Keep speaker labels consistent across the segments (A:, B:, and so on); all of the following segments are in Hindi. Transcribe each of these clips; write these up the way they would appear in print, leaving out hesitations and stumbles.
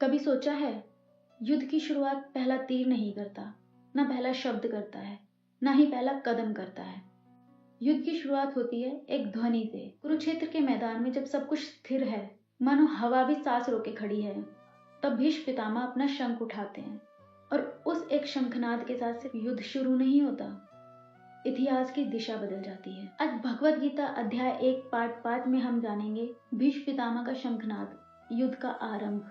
A: कभी सोचा है, युद्ध की शुरुआत पहला तीर नहीं करता, ना पहला शब्द करता है, ना ही पहला कदम करता है। युद्ध की शुरुआत होती है एक ध्वनि से। कुरुक्षेत्र के मैदान में जब सब कुछ स्थिर है, मानो हवा भी सांस रोके खड़ी है, तब भीष्म पितामह अपना शंख उठाते हैं और उस एक शंखनाद के साथ सिर्फ युद्ध शुरू नहीं होता, इतिहास की दिशा बदल जाती है। आज भगवत गीता अध्याय 1 पाठ 5 में हम जानेंगे भीष्म पितामह का शंखनाद, युद्ध का आरंभ।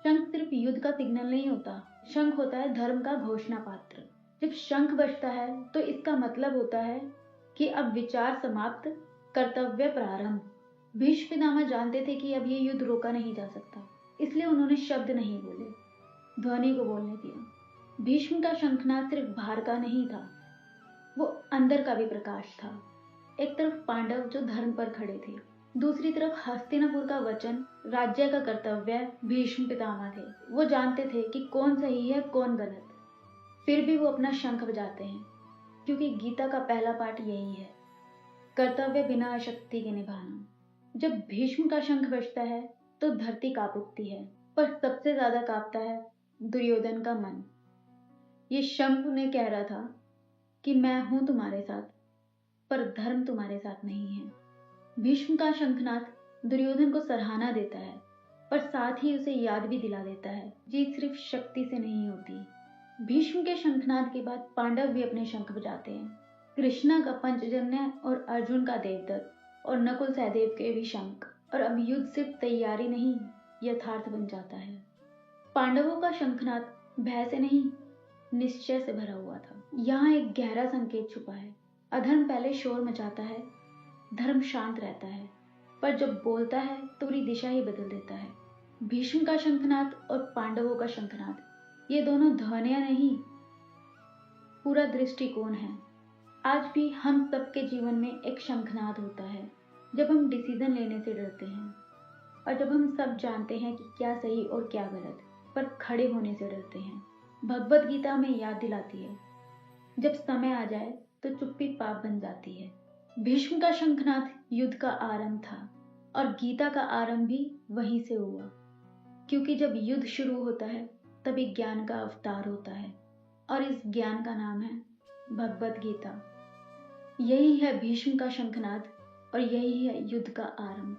A: शंख सिर्फ युद्ध का सिग्नल नहीं होता, शंख होता है धर्म का घोषणा पात्र। जब शंख बजता है तो इसका मतलब होता है कि अब विचार समाप्त, कर्तव्य प्रारंभ। भीष्म पितामह जानते थे कि अब ये युद्ध रोका नहीं जा सकता, इसलिए उन्होंने शब्द नहीं बोले, ध्वनि को बोलने दिया। भीष्म का शंखनाद सिर्फ बाहर का नहीं था, वो अंदर का भी प्रकाश था। एक तरफ पांडव जो धर्म पर खड़े थे, दूसरी तरफ हस्तिनापुर का वचन, राज्य का कर्तव्य। भीष्म पितामह थे, वो जानते थे कि कौन सही है कौन गलत। फिर भी वो अपना शंख बजाते हैं, क्योंकि गीता का पहला पाठ यही है, कर्तव्य बिना शक्ति के निभाना। जब भीष्म का शंख बजता है तो धरती कांप उठती है, पर सबसे ज्यादा कांपता है दुर्योधन का मन। ये शंख उन्हें कह रहा था कि मैं हूं तुम्हारे साथ, पर धर्म तुम्हारे साथ नहीं है। भीष्म का शंखनाद दुर्योधन को सराहना देता है, पर साथ ही उसे याद भी दिला देता है, जीत सिर्फ शक्ति से नहीं होती। भीष्म के शंखनाद के बाद पांडव भी अपने शंख बजाते हैं। कृष्णा का पंचजन्य और अर्जुन का देवदत्त और नकुल सहदेव के भी शंख। और अब युद्ध सिर्फ तैयारी नहीं, यथार्थ बन जाता है। पांडवों का शंखनाद भय से नहीं, निश्चय से भरा हुआ था। यहाँ एक गहरा संकेत छुपा है। अधर्म पहले शोर मचाता है, धर्म शांत रहता है, पर जब बोलता है तो पूरी दिशा ही बदल देता है। भीष्म का शंखनाद और पांडवों का शंखनाद, ये दोनों ध्वनियां नहीं, पूरा दृष्टिकोण है। आज भी हम सबके जीवन में एक शंखनाद होता है, जब हम डिसीजन लेने से डरते हैं, और जब हम सब जानते हैं कि क्या सही और क्या गलत, पर खड़े होने से डरते हैं। भगवत गीता हमें याद दिलाती है, जब समय आ जाए तो चुप्पी पाप बन जाती है। भीष्म का शंखनाद युद्ध का आरंभ था, और गीता का आरंभ भी वहीं से हुआ, क्योंकि जब युद्ध शुरू होता है तभी ज्ञान का अवतार होता है, और इस ज्ञान का नाम है भगवत गीता। यही है भीष्म का शंखनाद और यही है युद्ध का आरंभ।